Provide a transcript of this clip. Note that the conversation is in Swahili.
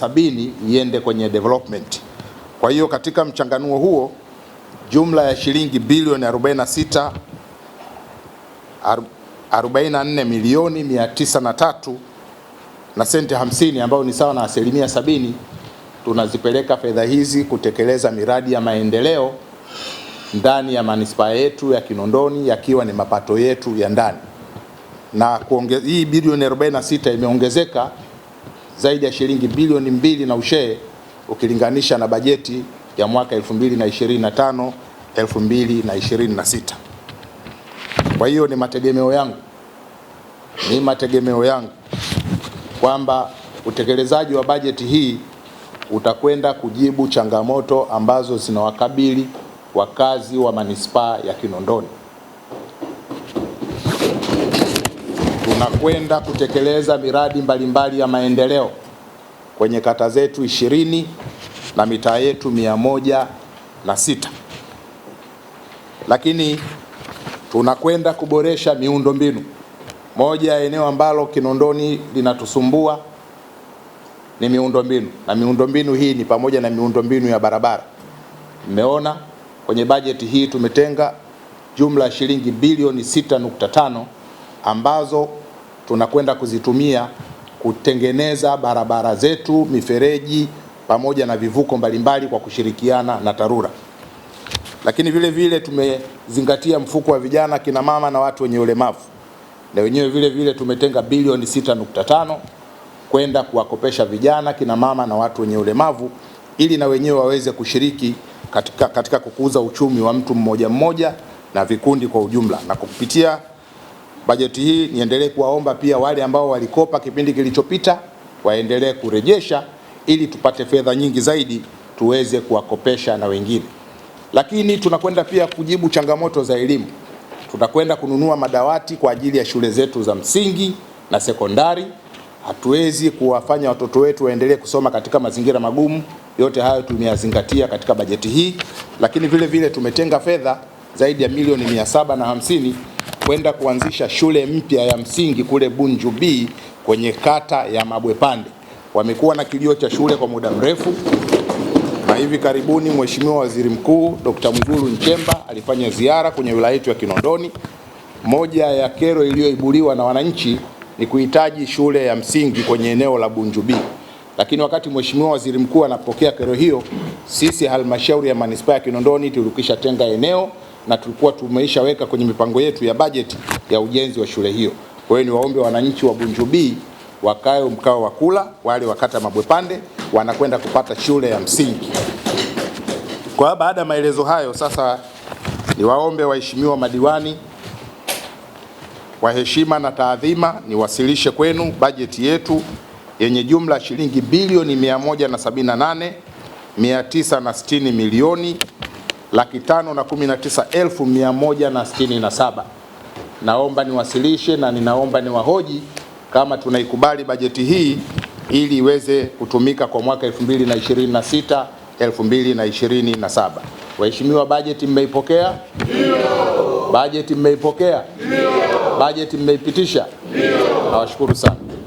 70 iende kwenye development. Kwa hiyo katika mchanganuo huo jumla ya shilingi bilioni 44,903 na senti 50 ambayo ni sawa na 70%, tunazipeleka fedha hizi kutekeleza miradi ya maendeleo ndani ya manispaa yetu ya Kinondoni, yakiwa ni mapato yetu ya ndani. Na hii bilioni 46 imeongezeka zaidi ya shilingi bilioni 2 na ushee ukilinganisha na bajeti ya mwaka 2025 2026. Kwa hiyo ni mategemeo yangu kwamba utekelezaji wa bajeti hii utakwenda kujibu changamoto ambazo zinawakabili wakazi wa manispaa ya Kinondoni. Tunakwenda kutekeleza miradi mbalimbali ya maendeleo kwenye kata zetu 20 na mitaa yetu 106. Lakini tunakwenda kuboresha miundombinu. Moja ya eneo ambalo Kinondoni linatusumbua ni miundombinu, na miundombinu hii ni pamoja na miundombinu ya barabara. Mmeona kwenye bajeti hii tumetenga jumla ya shilingi bilioni 6.5 ambazo tunakwenda kuzitumia kutengeneza barabara zetu, mifereji pamoja na vivuko mbalimbali kwa kushirikiana na TARURA. Lakini vile vile tumezingatia mfuko wa vijana, kina mama na watu wenye ulemavu, na wenyewe vile vile tumetenga bilioni 6.5 kwenda kuwakopesha vijana, kina mama na watu wenye ulemavu ili na wenyewe waweze kushiriki katika kukuza uchumi wa mtu mmoja mmoja na vikundi kwa ujumla. Na kupitia bajeti hii niendelee kuwaomba pia wale ambao walikopa kipindi kilichopita waendelee kurejesha ili tupate fedha nyingi zaidi tuweze kuwakopesha na wengine. Lakini tunakwenda pia kujibu changamoto za elimu. Tutakwenda kununua madawati kwa ajili ya shule zetu za msingi na sekondari. Hatuwezi kuwafanya watoto wetu waendelee kusoma katika mazingira magumu. Yote hayo tumeyazingatia katika bajeti hii. Lakini vile vile tumetenga fedha zaidi ya milioni 750 kwenda kuanzisha shule mpya ya msingi kule Bunju B kwenye kata ya Mabwepande. Wamekuwa na kilio cha shule kwa muda mrefu, na hivi karibuni Mheshimiwa Waziri Mkuu Dr. Mwigulu Nchemba alifanya ziara kwenye wilaya yetu ya Kinondoni. Moja ya kero iliyoibuliwa na wananchi ni kuhitaji shule ya msingi kwenye eneo la Bunju B. Lakini wakati Mheshimiwa Waziri Mkuu anapokea kero hiyo, sisi halmashauri ya manispaa ya Kinondoni tulikwisha tenga eneo na tulikuwa tumeishaweka kwenye mipango yetu ya bajeti ya ujenzi wa shule hiyo. Kwa hiyo ni waombe wananchi wa Bunju B wakae mkao wa kula, wale wakata Mabwepande wanakwenda kupata shule ya msingi. Kwa baada ya maelezo hayo, sasa ni waombe waheshimiwa madiwani kwa heshima na taadhima niwasilishe kwenu bajeti yetu yenye jumla shilingi bilioni 178,960 milioni 519,167. Naomba niwasilishe na ninaomba niwahoji kama tunaikubali bajeti hii ili iweze kutumika kwa mwaka 2026 2027. Waheshimiwa, bajeti mmeipokea? Ndio. Bajeti mmeipokea? Ndio. Bajeti mmeipitisha? Ndio. Nawashukuru sana.